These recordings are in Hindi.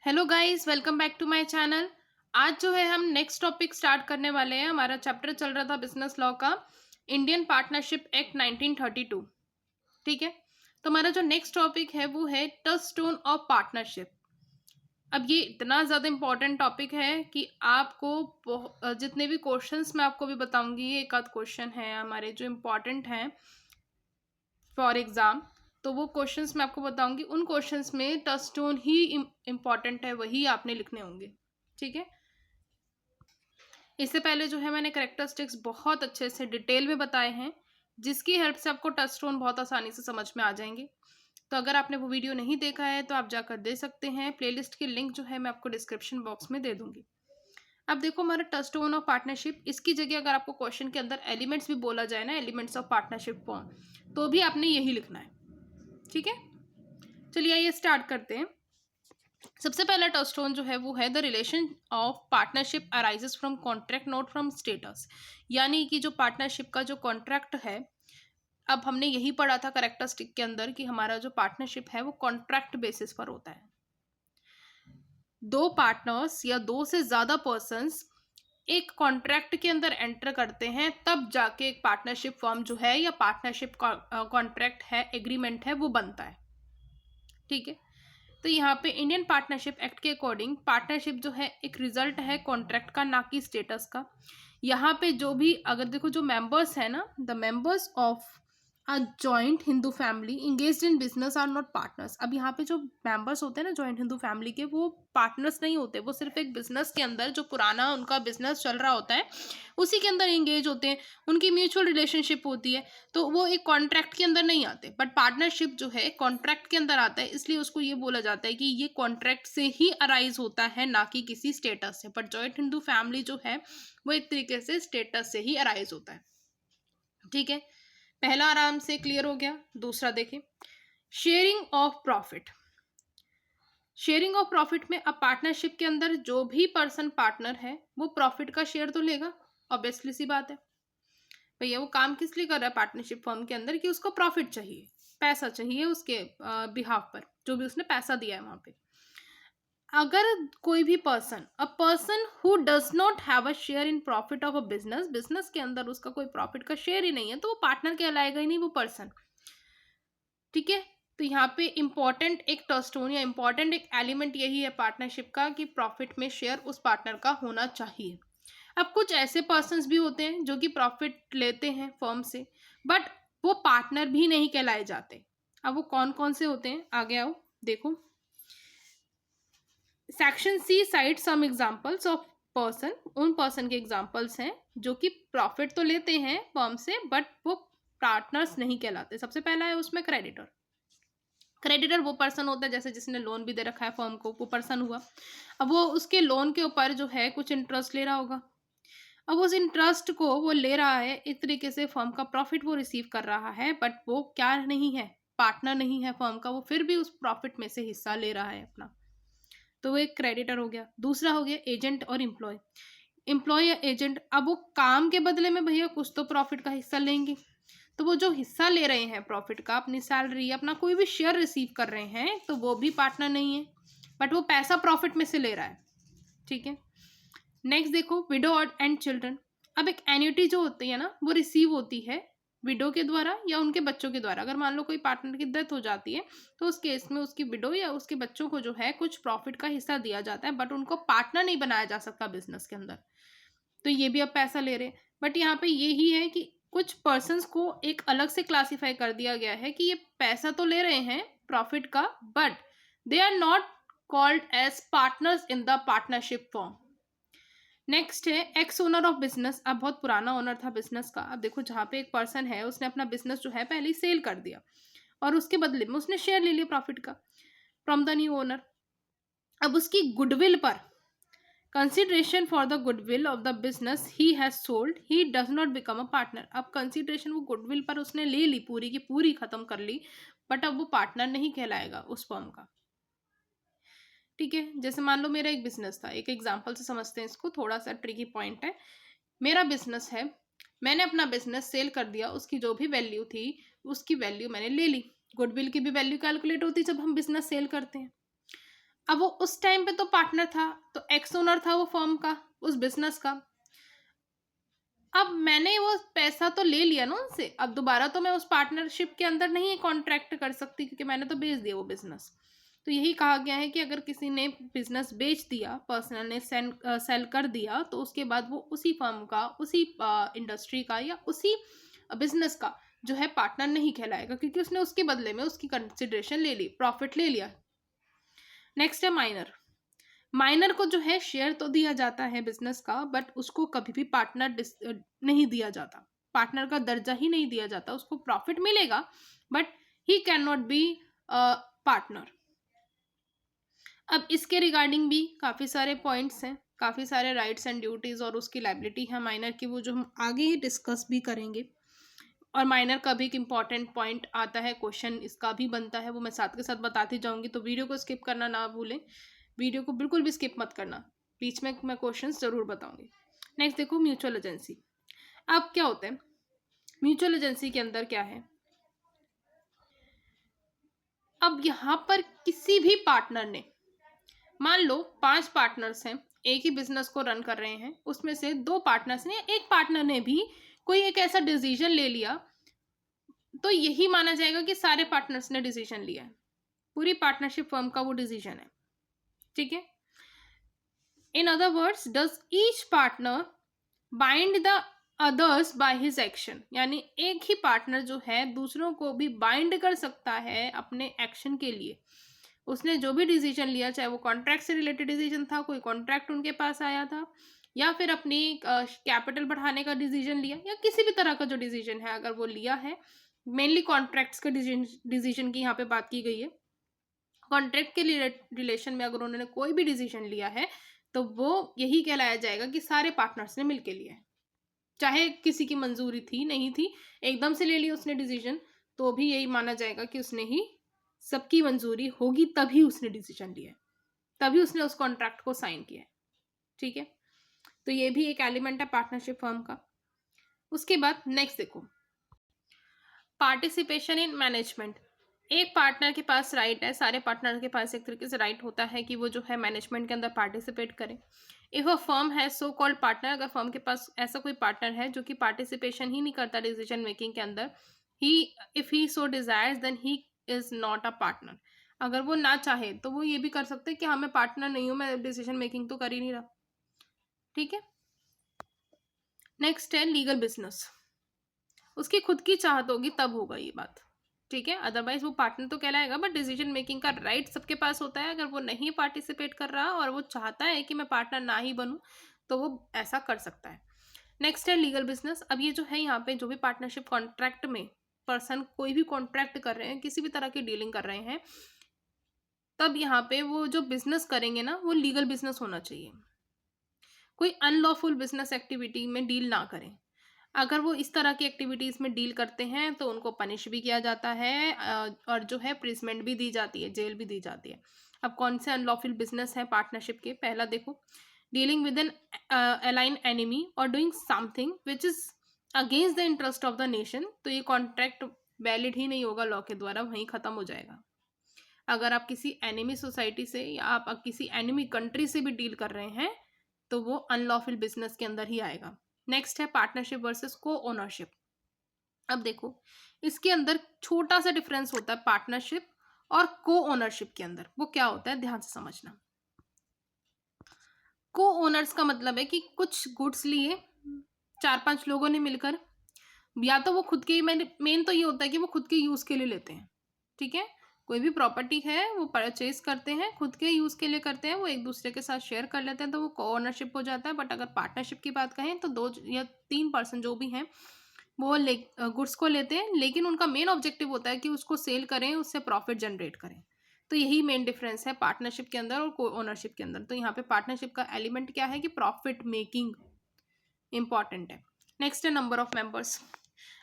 Hello guys, welcome back to my channel. आज जो है हम नेक्स्ट टॉपिक स्टार्ट करने वाले हैं। हमारा चैप्टर चल रहा था बिजनेस लॉ का, इंडियन पार्टनरशिप एक्ट 1932। ठीक है, तो हमारा जो नेक्स्ट टॉपिक है वो है टचस्टोन ऑफ पार्टनरशिप। अब ये इतना ज़्यादा इम्पोर्टेंट टॉपिक है कि आपको जितने भी क्वेश्चंस मैं आपको भी बताऊंगी, ये एक आध क्वेश्चन है हमारे जो इम्पोर्टेंट हैं फॉर एग्ज़ाम। तो वो क्वेश्चंस मैं आपको बताऊंगी, उन क्वेश्चंस में टचस्टोन ही इम्पॉर्टेंट है, वही आपने लिखने होंगे। ठीक है, इससे पहले जो है मैंने कैरेक्टरिस्टिक्स बहुत अच्छे से डिटेल में बताए हैं, जिसकी हेल्प से आपको टचस्टोन बहुत आसानी से समझ में आ जाएंगे। तो अगर आपने वो वीडियो नहीं देखा है तो आप जाकर दे सकते हैं। प्लेलिस्ट की लिंक जो है मैं आपको डिस्क्रिप्शन बॉक्स में दे दूंगी। अब देखो, हमारा टचस्टोन ऑफ पार्टनरशिप, इसकी जगह अगर आपको क्वेश्चन के अंदर एलिमेंट्स भी बोला जाए ना, एलिमेंट्स ऑफ पार्टनरशिप फॉर्म, तो भी आपने यही लिखना है। ठीक है, चलिए आइए स्टार्ट करते हैं। सबसे पहला टचस्टोन जो है वो है the relation of partnership arises from contract note from status. यानी कि जो पार्टनरशिप का जो कॉन्ट्रैक्ट है, अब हमने यही पढ़ा था कैरेक्टरिस्टिक के अंदर कि हमारा जो पार्टनरशिप है वो कॉन्ट्रैक्ट बेसिस पर होता है। दो पार्टनर्स या दो से ज्यादा पर्सन्स एक कॉन्ट्रैक्ट के अंदर एंटर करते हैं, तब जाके एक पार्टनरशिप फॉर्म जो है या पार्टनरशिप कॉन्ट्रैक्ट है, एग्रीमेंट है, वो बनता है। ठीक है, तो यहाँ पे इंडियन पार्टनरशिप एक्ट के अकॉर्डिंग पार्टनरशिप जो है एक रिजल्ट है कॉन्ट्रैक्ट का, ना कि स्टेटस का। यहाँ पे जो भी, अगर देखो, जो मेंबर्स है ना, the members of a joint Hindu family engaged in business are not partners. अब यहाँ पे जो मेंबर्स होते हैं ना जॉइंट हिंदू फैमिली के, वो पार्टनर्स नहीं होते। वो सिर्फ एक बिजनेस के अंदर, जो पुराना उनका बिजनेस चल रहा होता है उसी के अंदर इंगेज होते हैं, उनकी म्यूचुअल रिलेशनशिप होती है, तो वो एक कॉन्ट्रैक्ट के अंदर नहीं आते। बट पार्टनरशिप जो है कॉन्ट्रैक्ट के अंदर आता है, इसलिए उसको ये बोला जाता है कि ये कॉन्ट्रैक्ट से ही अराइज होता है, ना कि किसी स्टेटस से। बट जॉइंट हिंदू फैमिली जो है वो एक तरीके से स्टेटस से ही अराइज होता है। ठीक है, पहला आराम से क्लियर हो गया। दूसरा देखें, sharing of profit. Sharing of profit में अब पार्टनरशिप के अंदर जो भी पर्सन पार्टनर है वो प्रॉफिट का शेयर तो लेगा, ऑब्वियसली सी बात है। भैया वो काम किस लिए कर रहा है पार्टनरशिप फर्म के अंदर, कि उसको प्रॉफिट चाहिए, पैसा चाहिए उसके बिहाफ पर, जो भी उसने पैसा दिया है वहां पे। अगर कोई भी person, a person who does not have a share in profit of a business, business के अंदर उसका कोई प्रॉफिट का शेयर ही नहीं है, तो वो पार्टनर कहलाएगा ही नहीं वो पर्सन। ठीक है, तो यहाँ पे इंपॉर्टेंट एक टचस्टोन या इंपॉर्टेंट एक एलिमेंट यही है पार्टनरशिप का, कि प्रॉफिट में शेयर उस पार्टनर का होना चाहिए। अब कुछ ऐसे पर्सन्स भी होते हैं जो कि प्रॉफिट लेते हैं फर्म से, बट वो पार्टनर भी नहीं कहलाए जाते। अब वो कौन कौन से होते हैं, आगे आओ देखो। Section C side some examples of person, उन पर्सन के एग्जांपल्स हैं जो कि प्रॉफिट तो लेते हैं फर्म से, बट वो पार्टनर्स नहीं कहलाते। सबसे पहला है उसमें क्रेडिटर। क्रेडिटर वो पर्सन होता है जैसे जिसने लोन भी दे रखा है फर्म को, वो पर्सन हुआ। अब वो उसके लोन के ऊपर जो है कुछ इंटरेस्ट ले रहा होगा। अब उस इंटरेस्ट को वो ले रहा है, एक तरीके से फर्म का प्रॉफिट वो रिसीव कर रहा है, बट वो क्या नहीं है, पार्टनर नहीं है फर्म का, वो फिर भी उस प्रॉफिट में से हिस्सा ले रहा है अपना। तो वो एक क्रेडिटर हो गया। दूसरा हो गया एजेंट और एम्प्लॉय। एम्प्लॉय या एजेंट, अब वो काम के बदले में भैया कुछ तो प्रॉफिट का हिस्सा लेंगे, तो वो जो हिस्सा ले रहे हैं प्रॉफिट का, अपनी सैलरी, अपना कोई भी शेयर रिसीव कर रहे हैं, तो वो भी पार्टनर नहीं है, बट वो पैसा प्रॉफिट में से ले रहा है। ठीक है, नेक्स्ट देखो, विडो एंड चिल्ड्रन। अब एक एन्युटी जो होती है ना, वो रिसीव होती है विडो के द्वारा या उनके बच्चों के द्वारा। अगर मान लो कोई पार्टनर की डेथ हो जाती है, तो उस केस में उसकी विडो या उसके बच्चों को जो है कुछ प्रॉफिट का हिस्सा दिया जाता है, बट उनको पार्टनर नहीं बनाया जा सकता बिजनेस के अंदर। तो ये भी अब पैसा ले रहे हैं। बट यहाँ पे यही है कि कुछ पर्सन्स को एक अलग से क्लासिफाई कर दिया गया है कि ये पैसा तो ले रहे हैं प्रॉफिट का, but they are not called as partners in the partnership form. Next है एक्स ओनर ऑफ बिजनेस। अब बहुत पुराना ओनर था बिजनेस का। अब देखो, जहाँ पे एक पर्सन है, उसने अपना बिजनेस जो है पहले ही सेल कर दिया और उसके बदले में उसने शेयर ले लिया प्रॉफिट का फ्रॉम द न्यू ओनर। अब उसकी गुडविल पर, consideration for the goodwill of the business he has sold, he does not become a partner. अब कंसिडरेशन वो गुडविल पर उसने ले ली, पूरी की पूरी खत्म कर ली, बट अब वो पार्टनर नहीं कहलाएगा उस फर्म का। ठीक है, जैसे मान लो मेरा एक बिजनेस था, एक एग्जांपल से समझते हैं इसको, थोड़ा सा ट्रिकी पॉइंट है। मेरा बिजनेस है, मैंने अपना बिजनेस सेल कर दिया, उसकी जो भी वैल्यू थी उसकी वैल्यू मैंने ले ली। गुडविल की भी वैल्यू कैलकुलेट होती है जब हम बिजनेस सेल करते हैं। अब वो उस टाइम पे तो पार्टनर था, तो एक्स ओनर था वो फर्म का, उस बिजनेस का। अब मैंने वो पैसा तो ले लिया ना उनसे, अब दोबारा तो मैं उस पार्टनरशिप के अंदर नहीं कॉन्ट्रैक्ट कर सकती, क्योंकि मैंने तो बेच दिया वो बिजनेस। तो यही कहा गया है कि अगर किसी ने बिजनेस बेच दिया, पर्सनल ने सेल कर दिया, तो उसके बाद वो उसी फर्म का, उसी इंडस्ट्री का या उसी बिजनेस का जो है पार्टनर नहीं कहलाएगा, क्योंकि उसने उसके बदले में उसकी कंसिडरेशन ले ली, प्रॉफिट ले लिया। नेक्स्ट है माइनर। माइनर को जो है शेयर तो दिया जाता है बिजनेस का, बट उसको कभी भी पार्टनर नहीं दिया जाता, पार्टनर का दर्जा ही नहीं दिया जाता। उसको प्रॉफिट मिलेगा but he can not be partner. अब इसके रिगार्डिंग भी काफ़ी सारे पॉइंट्स हैं, काफ़ी सारे राइट्स एंड ड्यूटीज़ और उसकी लाइबिलिटी है माइनर की, वो जो हम आगे ही डिस्कस भी करेंगे। और माइनर का भी एक इम्पॉर्टेंट पॉइंट आता है, क्वेश्चन इसका भी बनता है, वो मैं साथ के साथ बताती जाऊंगी, तो वीडियो को स्किप करना ना भूलें, वीडियो को बिल्कुल भी स्किप मत करना, बीच में मैं क्वेश्चंस जरूर बताऊंगी। नेक्स्ट देखो म्यूचुअल एजेंसी। अब क्या होता है म्यूचुअल एजेंसी के अंदर, क्या है, अब यहाँ पर किसी भी पार्टनर ने, मान लो 5 पार्टनर्स हैं, एक ही बिजनेस को रन कर रहे हैं, उसमें से 2 पार्टनर्स ने, एक पार्टनर ने भी कोई एक ऐसा डिसीजन ले लिया, तो यही माना जाएगा कि सारे पार्टनर्स ने डिसीजन लिया है, पूरी पार्टनरशिप फर्म का वो डिसीजन है। ठीक है, in other words, does each partner bind the others by his action, यानी एक ही पार्टनर जो है दूसरों को भी बाइंड कर सकता है अपने एक्शन के लिए। उसने जो भी डिसीजन लिया, चाहे वो कॉन्ट्रैक्ट से रिलेटेड डिसीजन था, कोई कॉन्ट्रैक्ट उनके पास आया था, या फिर अपनी कैपिटल बढ़ाने का डिसीजन लिया, या किसी भी तरह का जो डिसीजन है अगर वो लिया है, मेनली कॉन्ट्रैक्ट्स के डिसीजन की यहाँ पे बात की गई है। कॉन्ट्रैक्ट के रिलेशन में अगर उन्होंने कोई भी डिसीजन लिया है, तो वो यही कहलाया जाएगा कि सारे पार्टनर्स ने मिलकर लिया है, चाहे किसी की मंजूरी थी नहीं थी, एकदम से ले लिया उसने डिसीजन, तो भी यही माना जाएगा कि उसने ही, सबकी मंजूरी होगी तभी उसने डिसीजन लिया है, तभी उसने उस कॉन्ट्रैक्ट को साइन किया है। ठीक है, तो ये भी एक एलिमेंट है पार्टनरशिप फर्म का। उसके बाद नेक्स्ट देखो, पार्टिसिपेशन इन मैनेजमेंट। एक पार्टनर के पास राइट है, सारे पार्टनर के पास एक तरीके से राइट होता है कि वो जो है मैनेजमेंट के अंदर पार्टिसिपेट करे। इफ अ फर्म है सो कॉल्ड पार्टनर, अगर फर्म के पास ऐसा कोई पार्टनर है जो कि पार्टिसिपेशन ही नहीं करता डिसीजन मेकिंग के अंदर, he if he so desires then he is not a partner. अगर वो ना चाहे तो वो ये भी कर सकते हैं कि हाँ मैं पार्टनर नहीं हूँ, मैं डिसीजन मेकिंग तो कर ही नहीं रहा। ठीक है, नेक्स्ट है लीगल बिजनेस। उसकी खुद की चाहत होगी तब होगा ये बात। ठीक है, अदरवाइज वो पार्टनर तो कहलाएगा, बट डिसीजन मेकिंग का राइट सबके पास होता है। अगर वो नहीं पार्टिसिपेट कर रहा और वो चाहता है कि मैं पार्टनर ना ही बनूं, तो वो ऐसा कर सकता है। नेक्स्ट है लीगल बिजनेस। अब ये जो है यहाँ पे जो भी पार्टनरशिप कॉन्ट्रैक्ट में पर्सन कोई भी कॉन्ट्रैक्ट कर रहे हैं, किसी भी तरह की डीलिंग कर रहे हैं, तब यहाँ पे वो जो बिजनेस करेंगे ना, वो लीगल बिजनेस होना चाहिए, कोई अनलॉफुल बिजनेस एक्टिविटी में डील ना करें। अगर वो इस तरह की एक्टिविटीज़ में डील करते हैं तो उनको पनिश भी किया जाता है, और जो है प्रिजमेंट भी दी जाती है, जेल भी दी जाती है। अब कौन से अनलॉफुल बिजनेस है पार्टनरशिप के, पहला देखो, dealing with an alien enemy और doing something which is against the interest of the nation, तो ये कॉन्ट्रैक्ट वैलिड ही नहीं होगा लॉ के द्वारा, वहीं ख़त्म हो जाएगा। अगर आप किसी एनिमी सोसाइटी से या आप किसी एनिमी कंट्री से भी डील कर रहे हैं, तो वो अनलॉफुल बिजनेस के अंदर ही आएगा। नेक्स्ट है पार्टनरशिप वर्सेस को ओनरशिप। अब देखो, इसके अंदर छोटा सा डिफरेंस होता है पार्टनरशिप और को ओनरशिप के अंदर। वो क्या होता है, ध्यान से समझना। को ओनर्स का मतलब है कि कुछ गुड्स लिए 4-5 लोगों ने मिलकर, या तो वो खुद के, मेन तो ये होता है कि वो खुद के यूज के लिए लेते हैं। ठीक है, कोई भी प्रॉपर्टी है वो परचेज करते हैं, खुद के यूज के लिए करते हैं, वो एक दूसरे के साथ शेयर कर लेते हैं, तो वो को ओनरशिप हो जाता है। बट अगर पार्टनरशिप की बात कहें तो 2 या 3 पर्सन जो भी हैं वो गुड्स को लेते हैं, लेकिन उनका मेन ऑब्जेक्टिव होता है कि उसको सेल करें, उससे प्रॉफिट जनरेट करें। तो यही मेन डिफरेंस है पार्टनरशिप के अंदर और को ओनरशिप के अंदर। तो यहाँ पे पार्टनरशिप का एलिमेंट क्या है कि प्रॉफिट मेकिंग इंपॉर्टेंट है। नेक्स्ट है नंबर ऑफ मेंबर्स।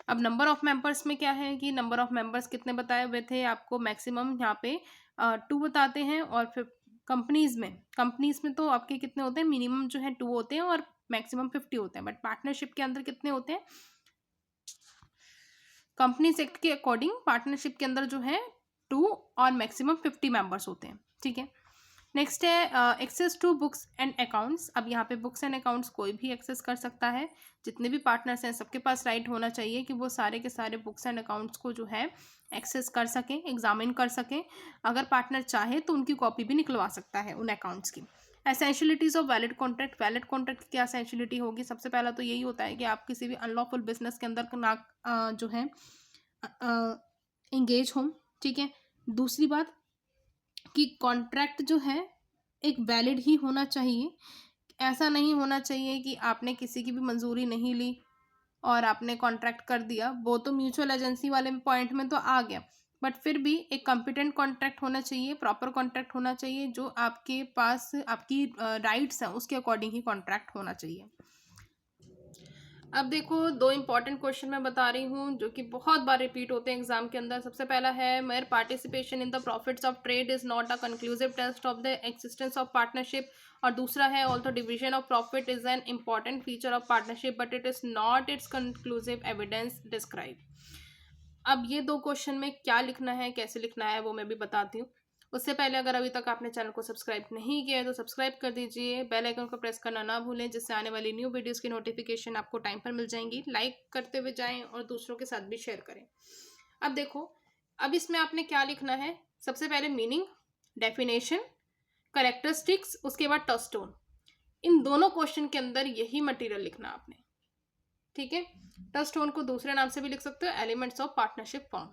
अब नंबर ऑफ मेंबर्स में क्या है कि नंबर ऑफ मेंबर्स कितने बताए हुए थे आपको, मैक्सिमम यहाँ पे 2 बताते हैं, और फिर कंपनीज में तो आपके कितने होते हैं, मिनिमम जो है 2 होते हैं और मैक्सिमम 50 होते हैं। बट पार्टनरशिप के अंदर कितने होते हैं, कंपनीज एक्ट के अकॉर्डिंग पार्टनरशिप के अंदर जो है 2 और मैक्सिमम 50 मेंबर्स होते हैं। ठीक है, नेक्स्ट है access to books and accounts. अब यहाँ पे बुक्स एंड अकाउंट्स कोई भी एक्सेस कर सकता है, जितने भी पार्टनर्स हैं सबके पास राइट होना चाहिए कि वो सारे के सारे बुक्स एंड अकाउंट्स को जो है एक्सेस कर सकें, एग्जामिन कर सकें। अगर पार्टनर चाहे तो उनकी कॉपी भी निकलवा सकता है उन अकाउंट्स की। Essentialities of valid contract. Valid contract की क्या एसेंशियलिटी होगी? सबसे पहला तो यही होता है कि आप किसी भी अनलॉफुल बिजनेस के अंदर ना जो है इंगेज हों, ठीक है। दूसरी बात कि कॉन्ट्रैक्ट जो है एक वैलिड ही होना चाहिए। ऐसा नहीं होना चाहिए कि आपने किसी की भी मंजूरी नहीं ली और आपने कॉन्ट्रैक्ट कर दिया। वो तो म्यूचुअल एजेंसी वाले पॉइंट में तो आ गया, बट फिर भी एक कॉम्पिटेंट कॉन्ट्रैक्ट होना चाहिए, प्रॉपर कॉन्ट्रैक्ट होना चाहिए, जो आपके पास आपकी राइट्स हैं उसके अकॉर्डिंग ही कॉन्ट्रैक्ट होना चाहिए। अब देखो, दो इंपॉर्टेंट क्वेश्चन मैं बता रही हूँ जो कि बहुत बार रिपीट होते हैं एग्जाम के अंदर। सबसे पहला है, mere participation in the profits of trade is not a conclusive test of the existence of partnership. और दूसरा है, also division of profit is an important feature of partnership but it is not its conclusive evidence describe. अब ये दो क्वेश्चन में क्या लिखना है, कैसे लिखना है, वो मैं भी बताती हूँ। उससे पहले अगर अभी तक आपने चैनल को सब्सक्राइब नहीं किया है तो सब्सक्राइब कर दीजिए, बेल आइकन को प्रेस करना ना भूलें, जिससे आने वाली न्यू वीडियोस की नोटिफिकेशन आपको टाइम पर मिल जाएंगी। लाइक करते हुए जाएं और दूसरों के साथ भी शेयर करें। अब देखो, अब इसमें आपने क्या लिखना है? सबसे पहले मीनिंग, डेफिनेशन, करेक्टरिस्टिक्स, उसके बाद टचस्टोन। इन दोनों क्वेश्चन के अंदर यही मटेरियल लिखना आपने, ठीक है। टचस्टोन को दूसरे नाम से भी लिख सकते हो, एलिमेंट्स ऑफ पार्टनरशिप फॉर्म।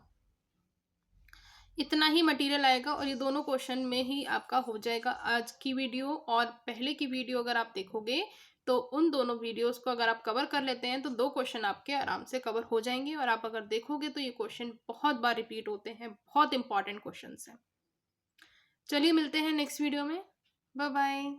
इतना ही मटेरियल आएगा और ये दोनों क्वेश्चन में ही आपका हो जाएगा आज की वीडियो। और पहले की वीडियो अगर आप देखोगे तो उन दोनों वीडियोस को अगर आप कवर कर लेते हैं तो दो क्वेश्चन आपके आराम से कवर हो जाएंगे। और आप अगर देखोगे तो ये क्वेश्चन बहुत बार रिपीट होते हैं, बहुत इंपॉर्टेंट क्वेश्चन हैं। चलिए मिलते हैं नेक्स्ट वीडियो में। Bye bye.